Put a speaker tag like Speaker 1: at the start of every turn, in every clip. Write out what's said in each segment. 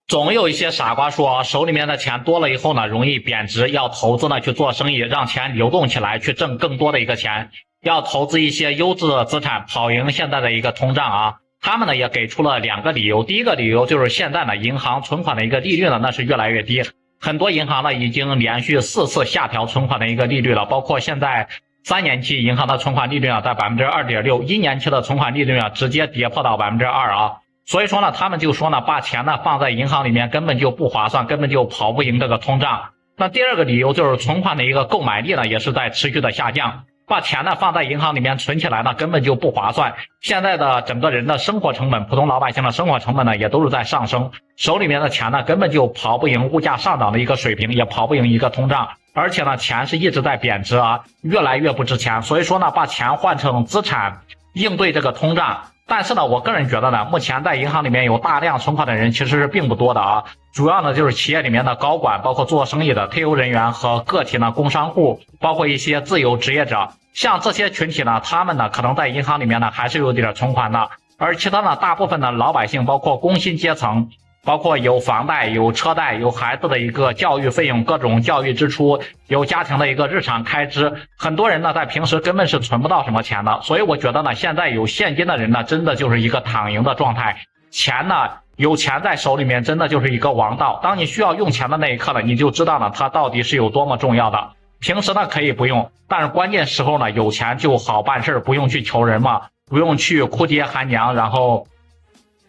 Speaker 1: 总有一些傻瓜说，手里面的钱多了以后呢，容易贬值，要投资呢去做生意，让钱流动起来，去挣更多的一个钱，要投资一些优质的资产，跑赢现在的一个通胀啊。他们呢也给出了2个理由，第一个理由就是现在呢银行存款的一个利率呢那是越来越低，很多银行呢已经连续4次下调存款的一个利率了，包括现在3年期银行的存款利率呢在 2.6%，1年期的存款利率呢直接跌破到 2% 啊。所以说呢，他们就说呢，把钱呢放在银行里面根本就不划算，根本就跑不赢这个通胀。那第2个理由就是存款的一个购买力呢也是在持续的下降，把钱呢放在银行里面存起来呢根本就不划算。现在的整个人的生活成本，普通老百姓的生活成本呢也都是在上升，手里面的钱呢根本就跑不赢物价上涨的一个水平，也跑不赢一个通胀，而且呢钱是一直在贬值啊，越来越不值钱。所以说呢，把钱换成资产应对这个通胀。但是呢，我个人觉得呢，目前在银行里面有大量存款的人其实是并不多的啊，主要呢就是企业里面的高管，包括做生意的退休人员和个体呢工商户，包括一些自由职业者，像这些群体呢，他们呢可能在银行里面呢还是有点存款的，而其他呢大部分的老百姓，包括工薪阶层，包括有房贷、有车贷、有孩子的一个教育费用、各种教育支出，有家庭的一个日常开支，很多人呢在平时根本是存不到什么钱的。所以我觉得呢，现在有现金的人呢，真的就是一个躺赢的状态。钱呢，有钱在手里面真的就是一个王道。当你需要用钱的那一刻呢，你就知道呢，它到底是有多么重要的。平时呢可以不用，但是关键时候呢，有钱就好办事，不用去求人嘛，不用去哭爹喊娘，然后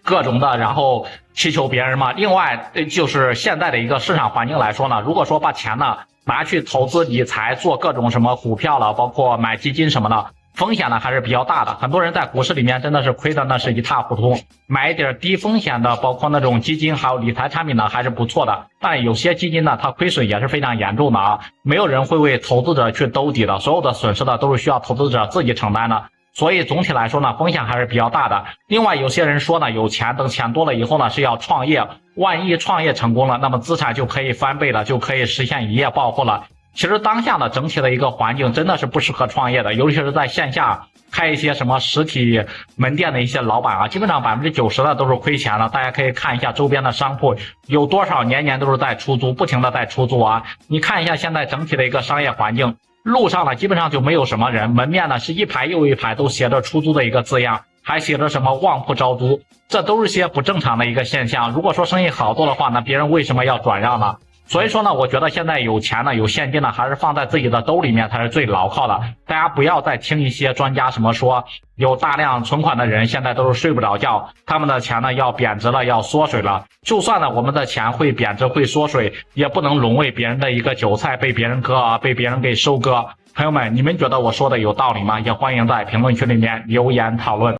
Speaker 1: 各种的，然后祈求别人嘛。另外就是现在的一个市场环境来说呢，如果说把钱呢拿去投资理财，做各种什么股票了，包括买基金什么的，风险呢还是比较大的。很多人在股市里面真的是亏的那是一塌糊涂，买一点低风险的，包括那种基金还有理财产品呢还是不错的，但有些基金呢它亏损也是非常严重的啊，没有人会为投资者去兜底的，所有的损失呢都是需要投资者自己承担的。所以总体来说呢，风险还是比较大的。另外有些人说呢，有钱，等钱多了以后呢是要创业，万一创业成功了，那么资产就可以翻倍了，就可以实现一夜暴富了。其实当下呢整体的一个环境真的是不适合创业的，尤其是在线下开一些什么实体门店的一些老板啊，基本上90%的都是亏钱的。大家可以看一下周边的商铺，有多少年年都是在出租，不停的在出租啊。你看一下现在整体的一个商业环境，路上呢基本上就没有什么人，门面呢是一排又一排都写着出租的一个字样，还写着什么旺铺招租，这都是些不正常的一个现象。如果说生意好做的话呢，别人为什么要转让呢？所以说呢，我觉得现在有钱呢，有现金呢，还是放在自己的兜里面才是最牢靠的。大家不要再听一些专家什么说有大量存款的人现在都是睡不着觉，他们的钱呢要贬值了，要缩水了。就算呢我们的钱会贬值会缩水，也不能沦为别人的一个韭菜，被别人割啊，被别人给收割。朋友们，你们觉得我说的有道理吗？也欢迎在评论区里面留言讨论。